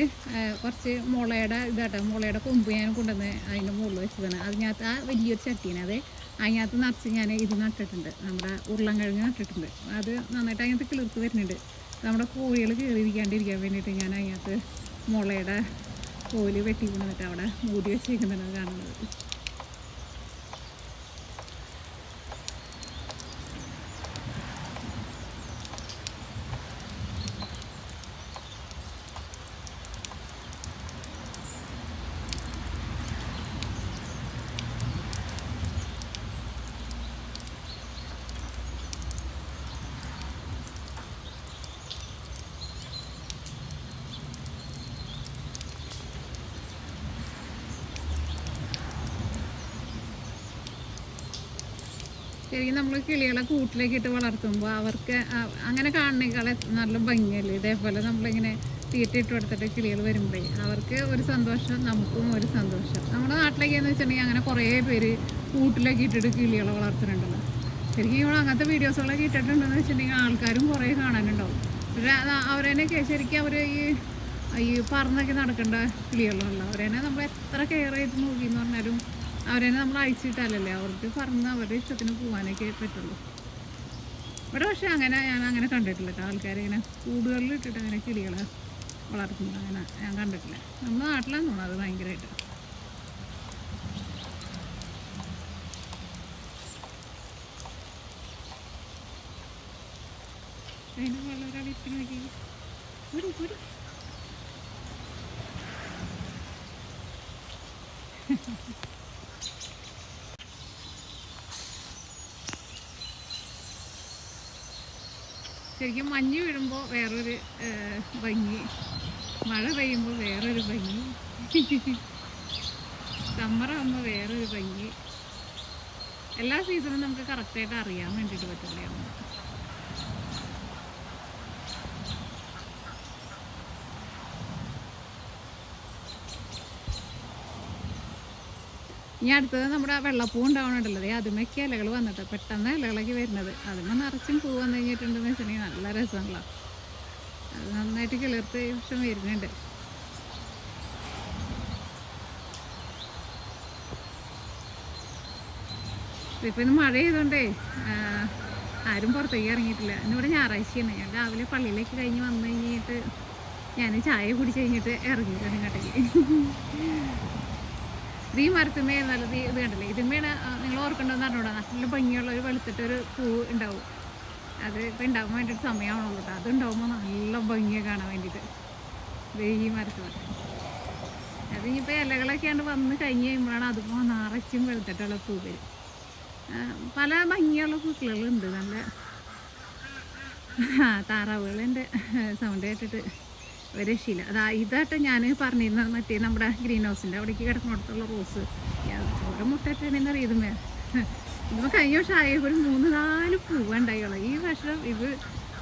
കുറച്ച് മുളയുടെ ഇതാട്ടോ, മുളയുടെ കൊമ്പ് ഞാൻ കൊണ്ടുവന്ന് അതിൻ്റെ മുകളിൽ വെച്ചതാണ്. അതിനകത്ത് ആ വലിയൊരു ചട്ടീനെ അത് അതിനകത്ത് നിറച്ച് ഞാൻ ഇത് നട്ടിട്ടുണ്ട്. നമ്മുടെ ഉരുളൻകിഴങ്ങ് നട്ടിട്ടുണ്ട്. അത് നന്നായിട്ട് അതിനകത്ത് കിളിർത്ത് വരുന്നുണ്ട്. നമ്മുടെ കോഴികൾ കയറിയിരിക്കാണ്ടിരിക്കാൻ വേണ്ടിയിട്ട് ഞാൻ അതിനകത്ത് മുളയുടെ കോല് വെട്ടി കൊണ്ടുവന്നിട്ട് അവിടെ മൂടി വെച്ചേക്കുന്നതാണ് കാണുന്നത്. ശരിക്കും നമ്മൾ കിളികളെ കൂട്ടിലേക്ക് ഇട്ട് വളർത്തുമ്പോൾ അവർക്ക് അങ്ങനെ കാണുന്നേക്കാളെ നല്ല ഭംഗിയല്ലേ. ഇതേപോലെ നമ്മളിങ്ങനെ തീറ്റിട്ട് കൊടുത്തിട്ട് കിളികൾ വരുമ്പോഴേ അവർക്ക് ഒരു സന്തോഷം, നമുക്കും ഒരു സന്തോഷം. നമ്മുടെ നാട്ടിലേക്കെന്ന് വെച്ചിട്ടുണ്ടെങ്കിൽ അങ്ങനെ കുറേ പേര് കൂട്ടിലേക്ക് ഇട്ടിട്ട് കിളികളെ വളർത്തുന്നുണ്ടല്ലോ. ശരിക്കും ഇവിടെ അങ്ങനത്തെ വീഡിയോസുകളൊക്കെ ഇട്ടിട്ടുണ്ടെന്ന് വെച്ചിട്ടുണ്ടെങ്കിൽ ആൾക്കാരും കുറേ കാണാനുണ്ടാവും. അവരെന്നൊക്കെ ശരിക്കും അവർ ഈ പറന്നൊക്കെ നടക്കേണ്ട കിളികളുണ്ടല്ലോ. അവരെന്നെ നമ്മൾ എത്ര കെയർ ചെയ്ത് നോക്കിയെന്ന് പറഞ്ഞാലും അവരെന്നെ നമ്മൾ അഴിച്ചിട്ടാലല്ലേ അവർക്ക് പറന്ന് അവരുടെ ഇഷ്ടത്തിന് പോകാനൊക്കെ പറ്റുള്ളൂ. ഇവിടെ പക്ഷേ അങ്ങനെ ഞാൻ അങ്ങനെ കണ്ടിട്ടില്ല കേട്ടോ. ആൾക്കാരിങ്ങനെ കൂടുകളിൽ ഇട്ടിട്ട് അങ്ങനെ കിളികളെ വളർത്തുന്നത് അങ്ങനെ ഞാൻ കണ്ടിട്ടില്ല. നമ്മുടെ നാട്ടിലാന്ന് തോന്നുന്നു അത് ഭയങ്കരമായിട്ട്. അതിൻ്റെ വളരെ ഇപ്പം നോക്കി കൂടി കൂടി ശരിക്കും മഞ്ഞ് വീഴുമ്പോൾ വേറൊരു ഭംഗി, മഴ പെയ്യുമ്പോൾ വേറൊരു ഭംഗി, സമ്മറാകുമ്പോൾ വേറൊരു ഭംഗി. എല്ലാ സീസണും നമുക്ക് കറക്റ്റായിട്ട് അറിയാൻ വേണ്ടിയിട്ട് പറ്റില്ല. ഇനി അടുത്തത് നമ്മുടെ വെള്ളപ്പൂ ഉണ്ടാവണുണ്ടല്ലോ, അതുമൊക്കെ ഇലകൾ വന്നിട്ട് പെട്ടെന്ന് ഇലകളൊക്കെ വരുന്നത്. അതിന് നിറച്ചും പൂ വന്നു കഴിഞ്ഞിട്ടുണ്ടെന്ന് വെച്ചിട്ടുണ്ടെങ്കിൽ നല്ല രസമാണല്ലോ. അത് നന്നായിട്ട് കിളിർത്ത് ഇഷ്ടം വരുന്നുണ്ട്. ഇപ്പം ഇന്ന് മഴ ചെയ്തോണ്ടേ ആരും പുറത്തേക്ക് ഇറങ്ങിയിട്ടില്ല. ഇന്നിവിടെ ഞായറാഴ്ചയാണ്. ഞാൻ രാവിലെ പള്ളിയിലേക്ക് കഴിഞ്ഞ് വന്നു കഴിഞ്ഞിട്ട് ഞാൻ ചായ കുടിച്ച് കഴിഞ്ഞിട്ട് ഇറങ്ങിയിട്ടാണ് ഇങ്ങോട്ടേക്ക്. ഈ മരത്തുമ്മേ നല്ലത് ഇത് കണ്ടല്ലേ, ഇതുമ്മേണ് നിങ്ങൾ ഓർക്കണ്ടെന്ന് പറഞ്ഞോടാ, നല്ല ഭംഗിയുള്ള ഒരു വെളുത്തിട്ടൊരു പൂ ഉണ്ടാവും. അത് ഇപ്പം ഉണ്ടാകാൻ വേണ്ടിയിട്ട് സമയമാണുള്ളൂ കേട്ടോ. അതുണ്ടാകുമ്പോൾ നല്ല ഭംഗിയെ കാണാൻ വേണ്ടിയിട്ട് ഈ മരത്തുമ്മ. അത് ഇനിയിപ്പോൾ ഇലകളൊക്കെയാണ് വന്ന് കഴിഞ്ഞ് കഴിയുമ്പോഴാണ് അതുപോലെ നിറച്ചും വെളുത്തിട്ടുള്ള പൂ വരും. പല ഭംഗിയുള്ള പൂക്കളുണ്ട്. നല്ല താറാവുകളുണ്ട്. സൗണ്ട് കേട്ടിട്ട് ഒരു രക്ഷയില്ല. ഇതായിട്ട് ഞാൻ പറഞ്ഞിരുന്ന മറ്റേ നമ്മുടെ ഗ്രീൻ ഹൗസിൻ്റെ അവിടേക്ക് കിടക്കുന്നിടത്തുള്ള റോസ് ഓരോ മുട്ടയിട്ടെന്ന് അറിയുന്നേ. ഇതിപ്പോൾ കഴിഞ്ഞ വർഷം ആയ ഒരു 3-4 പൂവുണ്ടായുള്ളൂ. ഈ വർഷം ഇത്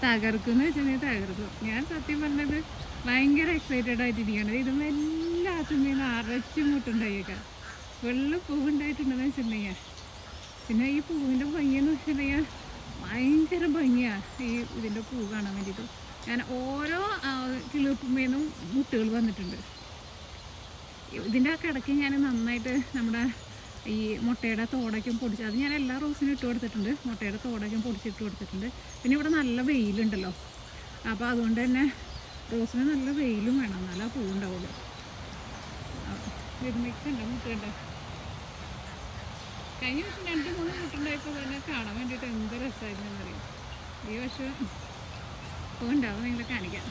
തകർക്കുമെന്ന് വെച്ചിട്ടുണ്ടെങ്കിൽ തകർക്കും. ഞാൻ സത്യം പറഞ്ഞത് ഭയങ്കര എക്സൈറ്റഡ് ആയിട്ടിരിക്കുകയാണ്. ഇതും എല്ലാത്തിനും നിറച്ചും മുട്ടുണ്ടായേക്കാം. വെള്ള പൂവുണ്ടായിട്ടുണ്ടെന്ന് വെച്ചിട്ടുണ്ടെങ്കിൽ. പിന്നെ ഈ പൂവിൻ്റെ ഭംഗിയെന്ന് വെച്ചിട്ടുണ്ടെങ്കിൽ ഭയങ്കര ഭംഗിയാണ് ഈ ഇതിൻ്റെ പൂ കാണാൻ വേണ്ടിയിട്ട്. ഞാൻ ഓരോ കിളിർപ്പുമ്മേന്നും മുട്ടുകൾ വന്നിട്ടുണ്ട്. ഇതിൻ്റെ കിടക്ക് ഞാൻ നന്നായിട്ട് നമ്മുടെ ഈ മുട്ടയുടെ തോടൊക്കെ പൊടിച്ച്, അത് ഞാൻ എല്ലാ റോസിനും ഇട്ട് കൊടുത്തിട്ടുണ്ട്. മുട്ടയുടെ തോടൊക്കെ പൊടിച്ചിട്ട് കൊടുത്തിട്ടുണ്ട്. പിന്നെ ഇവിടെ നല്ല വെയിലുണ്ടല്ലോ, അപ്പോൾ അതുകൊണ്ട് തന്നെ റോസിന് നല്ല വെയിലും വേണം, നല്ല പൂവുണ്ടാവുള്ളൂ. വരുമ്പോഴേക്കുണ്ട് മുട്ടുണ്ട്. കഴിഞ്ഞ വർഷം 2-3 മുട്ടുണ്ടായപ്പോൾ തന്നെ കാണാൻ വേണ്ടിയിട്ട് എന്ത് രസമായിരുന്നു എന്നറിയാം. ഈ വർഷം പൂവുണ്ടാവും, നിങ്ങളെ കാണിക്കാം.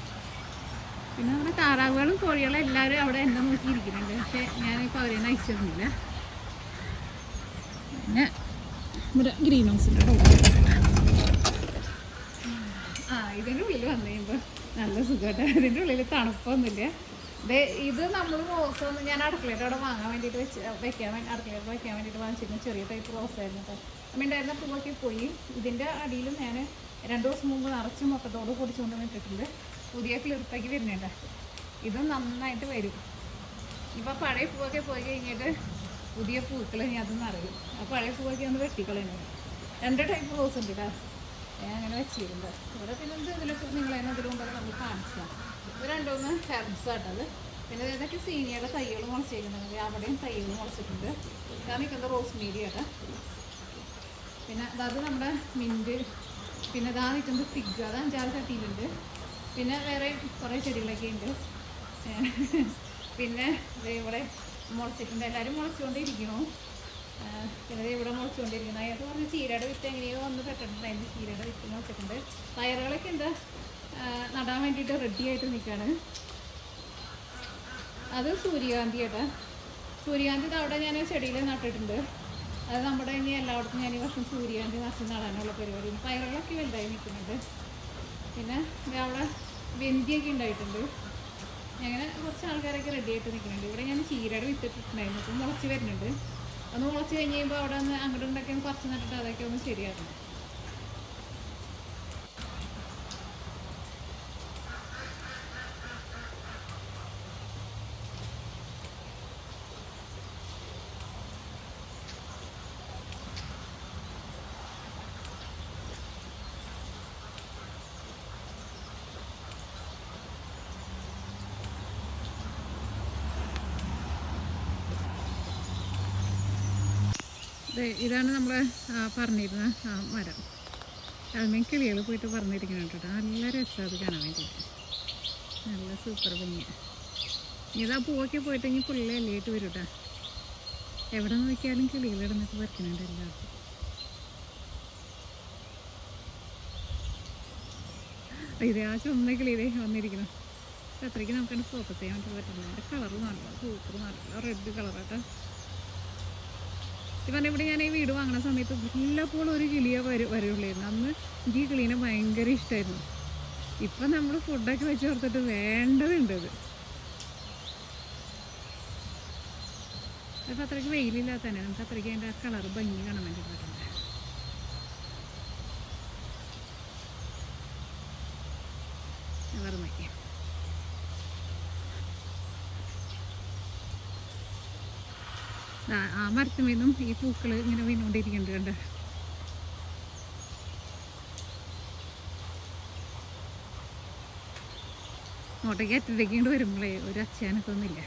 പിന്നെ നമ്മുടെ താറാവുകളും കോഴികളും എല്ലാവരും അവിടെ എന്നെ നോക്കിയിരിക്കുന്നുണ്ട്. പക്ഷേ ഞാനിപ്പോൾ അവരെ നയിച്ചൊന്നുമില്ല. പിന്നെ ഇവിടെ ഗ്രീൻ ഹൗസിൻ്റെ ഇതിൻ്റെ ഉള്ളിൽ വന്നു കഴിയുമ്പോൾ നല്ല സുഖമായിട്ട്. ഇതിൻ്റെ ഉള്ളിൽ തണുപ്പൊന്നുമില്ല. ഇത് നമ്മൾ റോസൊന്നും ഞാൻ അടുക്കളയുടെ അവിടെ വാങ്ങാൻ വേണ്ടിയിട്ട് അടുക്കളയിൽ വയ്ക്കാൻ വേണ്ടിയിട്ട് വാങ്ങിച്ചിരുന്ന ചെറിയ ടൈപ്പ് റോസായിരുന്നു കേട്ടോ. അപ്പം ഉണ്ടായിരുന്ന പൂവൊക്കെ പോയി. ഇതിൻ്റെ അടിയിലും ഞാൻ 2 ദിവസം മുമ്പ് നിറച്ച് മുട്ടത്തോട് പൊടിച്ചുകൊണ്ട് നിന്നിട്ടുണ്ട്. പുതിയ കിളിർപ്പാക്കി വരുന്നുണ്ട്. ഇത് നന്നായിട്ട് വരും. ഇപ്പം പഴയ പൂവൊക്കെ പോയി കഴിഞ്ഞിട്ട് പുതിയ പൂക്കൾ ഇനി അത് നിറയും. ആ പഴയ പൂവൊക്കെ ഒന്ന് വെട്ടിക്കളയുന്നത്. 2 ടൈപ്പ് റോസ് ഉണ്ട് കേട്ടോ. ഞാൻ അങ്ങനെ വെച്ചിരുന്നത്. ഇവിടെ പിന്നെ ഇതിലൊക്കെ നിങ്ങളതിന് ഇതിൽ മുമ്പ് നമ്മൾ കാണിച്ചതാണ്. ഇത് 2-3 ഹെർബ്സ് ആട്ടത്. പിന്നെ ഇതൊക്കെ സീനിയയുടെ തൈകൾ മുളച്ചേക്കുന്നുണ്ട്. അവിടെയും തൈകൾ മുളച്ചിട്ടുണ്ട്. ഞാൻ നിൽക്കുന്നത് റോസ്മേരി ആട്ടോ. പിന്നെ അത് നമ്മുടെ മിൻറ്റ്. പിന്നെ ഇതാ നിൽക്കുന്നത് ഫിഗ്. അത് 5-6 ചട്ടിയിലുണ്ട്. പിന്നെ വേറെ കുറേ ചെടികളൊക്കെ ഉണ്ട്. പിന്നെ ഇവിടെ മുളച്ചിട്ടുണ്ട്. എല്ലാവരും മുളച്ചുകൊണ്ടിരിക്കണു. പിന്നെ ഇവിടെ മുളച്ചുകൊണ്ടിരിക്കുന്നു. അയാൾക്ക് പറഞ്ഞ ചീരയുടെ വിത്ത് എങ്ങനെയോ ഒന്ന് പെട്ടിട്ടുണ്ടായിരുന്നു. ചീരയുടെ വിത്ത് മുളച്ചിട്ടുണ്ട്. പയറുകളൊക്കെ എന്താ നടാൻ വേണ്ടിയിട്ട് റെഡി ആയിട്ട് നിൽക്കുകയാണ്. അത് സൂര്യകാന്തി കേട്ടോ. സൂര്യകാന്തി അവിടെ ഞാൻ ചെടിയിൽ നട്ടിട്ടുണ്ട്. അത് നമ്മുടെ ഇനി എല്ലായിടത്തും ഞാൻ ഈ വർഷം സൂര്യകാന്തി നിറച്ച് നടാനുള്ള പരിപാടി. പയറുകളൊക്കെ വലുതായി നിൽക്കുന്നുണ്ട്. പിന്നെ അവിടെ വെന്തിയൊക്കെ ഉണ്ടായിട്ടുണ്ട്. അങ്ങനെ കുറച്ച് ആൾക്കാരൊക്കെ റെഡി ആയിട്ട് നിൽക്കുന്നുണ്ട്. ഇവിടെ ഞാൻ ചീരയുടെ വിത്തിട്ടിട്ടുണ്ടായിരുന്നു. അപ്പം മുളച്ച് വരുന്നുണ്ട്. ഒന്ന് മുളച്ച് കഴിഞ്ഞ് കഴിയുമ്പോൾ അവിടെ ഒന്ന് അങ്ങോട്ട് ഉണ്ടാക്കി കുറച്ച് നട്ടിട്ട് അതൊക്കെ ഒന്ന് ശരിയാക്കണം. ഇതാണ് നമ്മൾ പറഞ്ഞിരുന്ന മരം. അതിന് കിളികൾ പോയിട്ട് പറഞ്ഞിരിക്കണം കേട്ടോ. നല്ല രസമാണ് അത് കാണാൻ വേണ്ടിയിട്ട്. നല്ല സൂപ്പർ ഭംഗിയാണ്. ഇതാ പൂവൊക്കെ പോയിട്ടെങ്കിൽ പുള്ളി അല്ലേട്ട് വരും കേട്ടോ. എവിടെ നോക്കിയാലും കിളികൾ ഇടന്നിട്ട് പറ്റുന്നുണ്ട് എല്ലാവർക്കും. ഇത് ആ ചുമന്ന കിളി ഇതേ വന്നിരിക്കണം. അത്രയ്ക്ക് നമുക്കത് ഫോക്കസ് ചെയ്യാൻ വേണ്ടി പറ്റില്ല. അതിൻ്റെ കളറ് നല്ല സൂപ്പർ, നല്ല റെഡ് കളറാട്ടോ. ഇപ്പം ഇവിടെ ഞാൻ ഈ വീട് വാങ്ങുന്ന സമയത്ത് എല്ലാപ്പോഴും ഒരു കിളിയെ വരുള്ളായിരുന്നു. അന്ന് എനിക്ക് ഈ കിളീനെ ഭയങ്കര ഇഷ്ടമായിരുന്നു. ഇപ്പം നമ്മൾ ഫുഡൊക്കെ വെച്ച് കൊടുത്തിട്ട് വേണ്ടതുണ്ട് അത്. അപ്പം അത്രയ്ക്ക് വെയിലില്ലാത്ത തന്നെ നമുക്ക് അത്രയ്ക്ക് അതിൻ്റെ ആ കളറ് ഭംഗി കാണാൻ വേണ്ടി പറ്റില്ല. വെറുതെ ആ മരത്തുമീന്നും ഈ പൂക്കൾ ഇങ്ങനെ വീണുകൊണ്ടിരിക്കുന്നുണ്ട് കണ്ട്. അങ്ങോട്ടേക്ക് അറ്റത്തേക്ക് കൊണ്ട് വരുമ്പോഴേ ഒരു അച്ചാനൊക്കെ ഒന്നുമില്ല.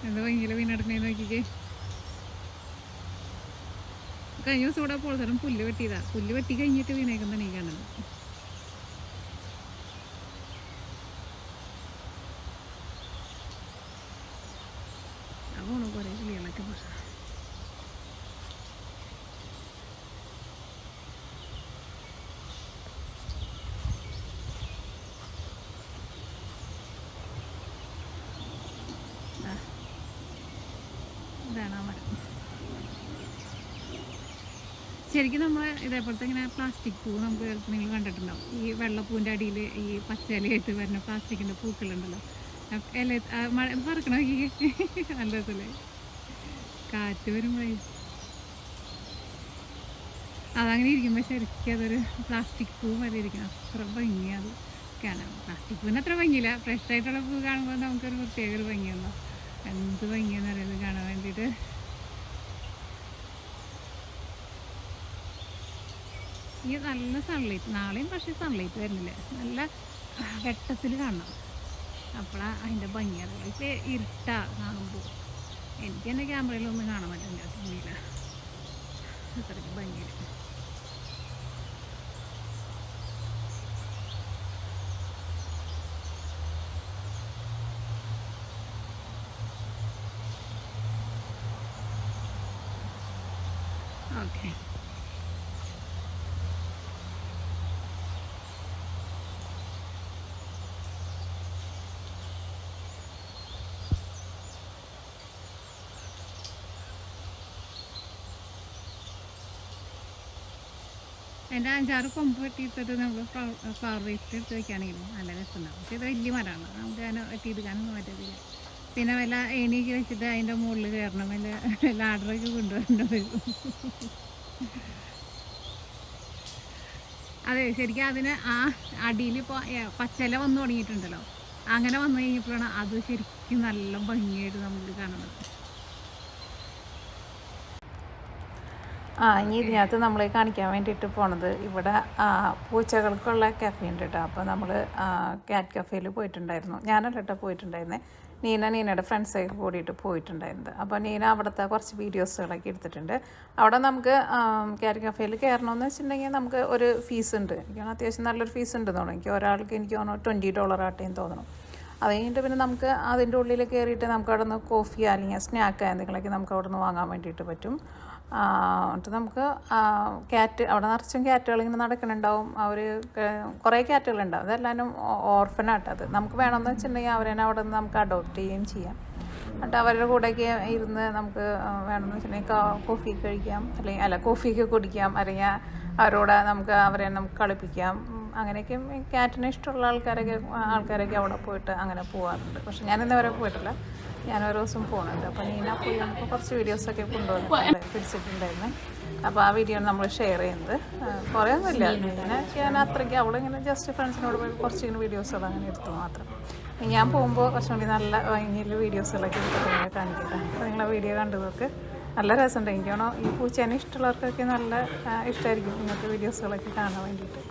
എന്താ ഭയങ്കര വീണെടുക്കണേ നോക്കിക്കേ. കഴിഞ്ഞ ദിവസം ഇവിടെ പോളത്തരം പുല്ല് വെട്ടിയതാ. പുല്ല് വെട്ടി കഴിഞ്ഞിട്ട് വീണേക്കുന്നതാണ് ഈ കാണുന്നത്. അപ്പോൾ കുറേ കിളികളൊക്കെ പക്ഷേ ഇതാണ് ആ മരം. ശരിക്കും നമ്മൾ ഇതേപോലത്തെ ഇങ്ങനെ പ്ലാസ്റ്റിക് പൂ നമുക്ക് ചിലപ്പോൾ നിങ്ങൾ കണ്ടിട്ടുണ്ടാവും. ഈ വെള്ളപ്പൂവിൻ്റെ അടിയിൽ ഈ പച്ചയിലയായിട്ട് വരുന്ന പ്ലാസ്റ്റിക്കിൻ്റെ പൂക്കളുണ്ടല്ലോ. ഇല മഴ പറക്കണ നല്ല രസമല്ലേ കാറ്റ് വരുമ്പോഴേ. അതങ്ങനെ ഇരിക്കുമ്പോൾ ശരിക്കും അതൊരു പ്ലാസ്റ്റിക് പൂ പോലെ ഇരിക്കണം. അത്ര ഭംഗി അത് കാണാം. പ്ലാസ്റ്റിക് പൂവിന് അത്ര ഭംഗിയില്ല. ഫ്രഷ് ആയിട്ടുള്ള പൂ കാണുമ്പോൾ നമുക്കൊരു പ്രത്യേക ഒരു ഭംഗിയുണ്ടോ. എന്ത് ഭംഗിയെന്ന് പറയുന്നത് കാണാൻ വേണ്ടിയിട്ട്. ഈ നല്ല സൺലൈറ്റ് നാളെയും പക്ഷേ സൺലൈറ്റ് വരുന്നില്ല. നല്ല വെട്ടത്തിൽ കാണണം. അപ്പോഴാണ് അതിൻ്റെ ഭംഗി അറിയുള്ളൂ. ഇപ്പോൾ ഇരുട്ടാ കാണുമ്പോൾ എനിക്ക് തന്നെ ക്യാമറയിലൊന്നും കാണാൻ പറ്റില്ല. ഭംഗിയില്ല അത്രയ്ക്ക് ഭംഗിയില്ല. ഓക്കെ, അതിൻ്റെ 5-6 കൊമ്പ് വെട്ടിയിട്ടിട്ട് നമ്മൾ ഫ്ലവർ വേസ്റ്റ് എടുത്ത് വയ്ക്കുകയാണെങ്കിലും നല്ല രസമുണ്ടാവും. പക്ഷേ ഇത് വലിയ മരമാണ്, നമുക്ക് അതിനെ വെട്ടിയെടുക്കാനൊന്നും പറ്റത്തില്ല. പിന്നെ വല്ല ഏണിയൊക്കെ വെച്ചിട്ട് അതിൻ്റെ മുകളിൽ കയറണം, വല്ല ലാഡറൊക്കെ കൊണ്ടുവരേണ്ടി വരും. അതെ, ശരിക്കും അതിന് ആ അടിയിൽ ഇപ്പോൾ പച്ചില വന്നു തുടങ്ങിയിട്ടുണ്ടല്ലോ. അങ്ങനെ വന്നു കഴിഞ്ഞപ്പോഴാണ് അത് ശരിക്കും നല്ല ഭംഗിയായിട്ട് നമുക്ക് കാണുന്നത്. ഇനി ഇതിനകത്ത് നമ്മൾ കാണിക്കാൻ വേണ്ടിയിട്ട് പോണത് ഇവിടെ പൂച്ചകൾക്കുള്ള കഫേ ഉണ്ട് കേട്ടോ. അപ്പോൾ നമ്മൾ ക്യാറ്റ് കഫേയിൽ പോയിട്ടുണ്ടായിരുന്നു. ഞാനല്ല കേട്ടോ പോയിട്ടുണ്ടായിരുന്നത്, നീനയുടെ ഫ്രണ്ട്സൊക്കെ കൂടിയിട്ട് പോയിട്ടുണ്ടായിരുന്നത്. അപ്പോൾ നീന അവിടുത്തെ കുറച്ച് വീഡിയോസുകളൊക്കെ എടുത്തിട്ടുണ്ട്. അവിടെ നമുക്ക് ക്യാറ്റ് കഫേയിൽ കയറണമെന്ന് വെച്ചിട്ടുണ്ടെങ്കിൽ നമുക്ക് ഒരു ഫീസ് ഉണ്ട്. എനിക്ക് അത്യാവശ്യം നല്ലൊരു ഫീസ് ഉണ്ട് തോന്നുന്നു. എനിക്ക് ഒരാൾക്ക് എനിക്ക് തോന്നുന്നു $20 ആട്ടേന്ന് തോന്നണം. അത് കഴിഞ്ഞിട്ട് പിന്നെ നമുക്ക് അതിൻ്റെ ഉള്ളിൽ കയറിയിട്ട് നമുക്ക് അവിടെ നിന്ന് കോഫി അല്ലെങ്കിൽ സ്നാക്ക് എന്തെങ്കിലുമൊക്കെ നമുക്ക് അവിടെ നിന്ന് വാങ്ങാൻ വേണ്ടിയിട്ട് പറ്റും. എന്നിട്ട് നമുക്ക് അവിടെ നിറച്ചും ക്യാറ്റുകളിങ്ങനെ നടക്കുന്നുണ്ടാവും. അവർ കുറേ ക്യാറ്റുകളുണ്ടാവും. അതെല്ലാവരും ഓർഫനാട്ടത്. നമുക്ക് വേണമെന്ന് വെച്ചിട്ടുണ്ടെങ്കിൽ അവരെ അവിടെ നിന്ന് നമുക്ക് അഡോപ്റ്റ് ചെയ്യുകയും ചെയ്യാം. എന്നിട്ട് അവരുടെ കൂടെയൊക്കെ ഇരുന്ന് നമുക്ക് വേണമെന്ന് വെച്ചിട്ടുണ്ടെങ്കിൽ കോഫി കഴിക്കാം, അല്ലെങ്കിൽ കോഫിയൊക്കെ കുടിക്കാം, അല്ലെങ്കിൽ അവരോട് അവരെ നമുക്ക് കളിപ്പിക്കാം. അങ്ങനെയൊക്കെ ക്യാറ്റിനെ ഇഷ്ടമുള്ള ആൾക്കാരൊക്കെ അവിടെ പോയിട്ട് അങ്ങനെ പോകാറുണ്ട്. പക്ഷെ ഞാനിന്ന് വരെ പോയിട്ടില്ല, ഞാൻ ഓരോ ദിവസം പോകുന്നുണ്ട്. അപ്പോൾ നീന പോയി നമുക്ക് കുറച്ച് വീഡിയോസൊക്കെ പിടിച്ചിട്ടുണ്ടായിരുന്നു. അപ്പോൾ ആ വീഡിയോ നമ്മൾ ഷെയർ ചെയ്യുന്നത്. കുറേ ഒന്നുമില്ല, ഞാൻ അത്രയ്ക്ക് അവളിങ്ങനെ ജസ്റ്റ് ഫ്രണ്ട്സിനോട് പോയി കുറച്ചിങ്ങനെ വീഡിയോസുകൾ അങ്ങനെ എടുത്തു മാത്രം. ഞാൻ പോകുമ്പോൾ കുറച്ചും കൂടി നല്ല ഭംഗിയിൽ വീഡിയോസുകളൊക്കെ എടുത്തിട്ട് നിങ്ങളെ കാണിക്കട്ടെ. അപ്പോൾ നിങ്ങളെ വീഡിയോ കണ്ടതൊക്കെ നല്ല രസമുണ്ട്. എനിക്കാണോ ഈ പൂച്ചേനെ ഇഷ്ടമുള്ളവർക്കൊക്കെ നല്ല ഇഷ്ടമായിരിക്കും ഇങ്ങനത്തെ വീഡിയോസുകളൊക്കെ കാണാൻ വേണ്ടിയിട്ട്.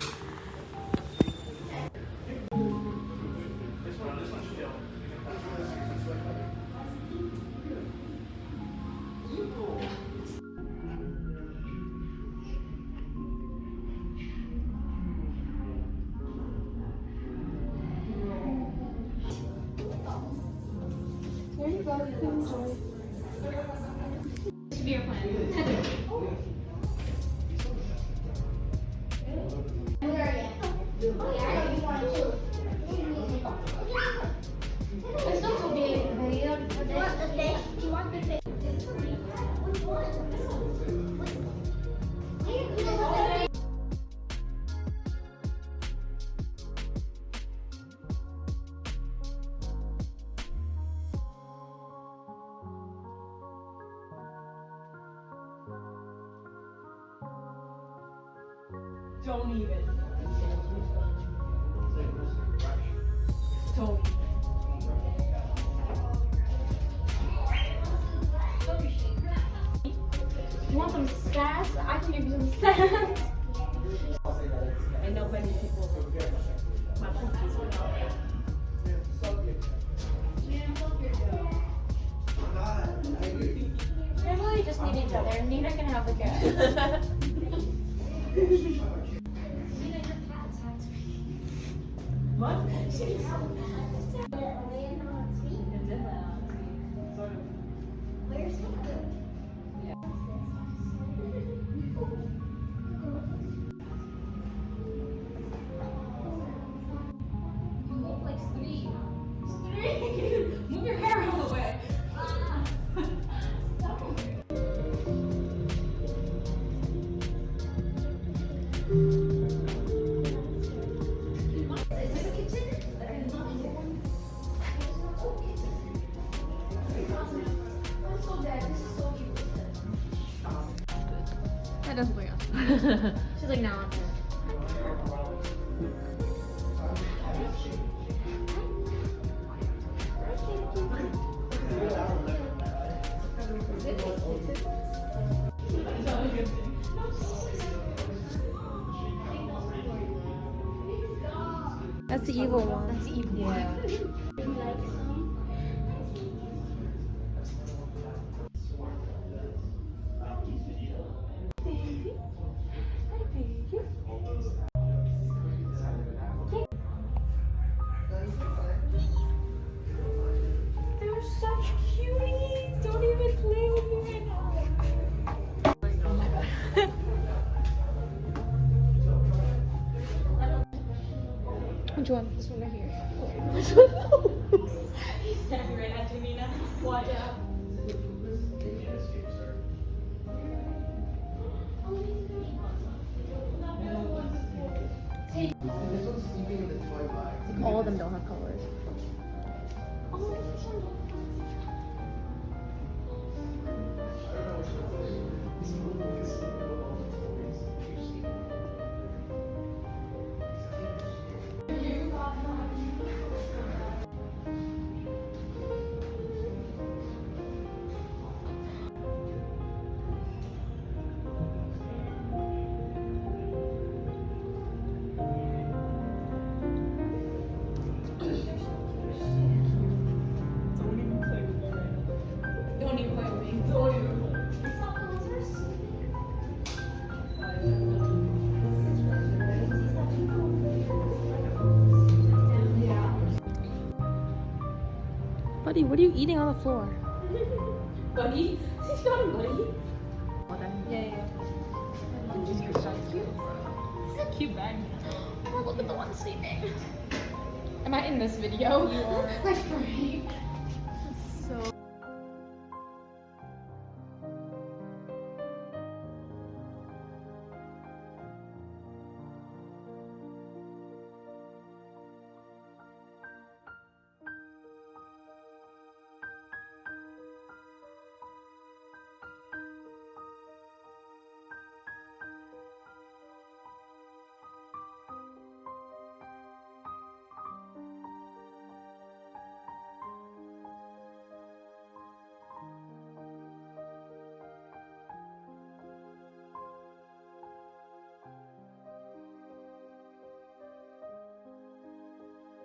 Beer plan. It's not so big. Do you want the fish? Do you want the fish? Which one? Don't even. Don't even. sass. I can give you some sass. I know many people. My cookies were not there. Emily just need each other. Nina can have the cat. What? Where's You look like three. Move your hair out of the way. Is this a kitchen? I'm so dead. This is so cute. That doesn't look awesome. She's like, no, I'm dead. That's the evil one. That's the evil one. They're such cuties. Don't even play with me right now. Oh my god. Which one? This one right here. He's staring right at you, Nina. Watch out. All of them don't have colors. Don't even play with me. Buddy, what are you eating on the floor? Buddy? She's got a buddy. Yeah. It's a cute bag. Oh, look at the one sleeping. Am I in this video? You are. That's great.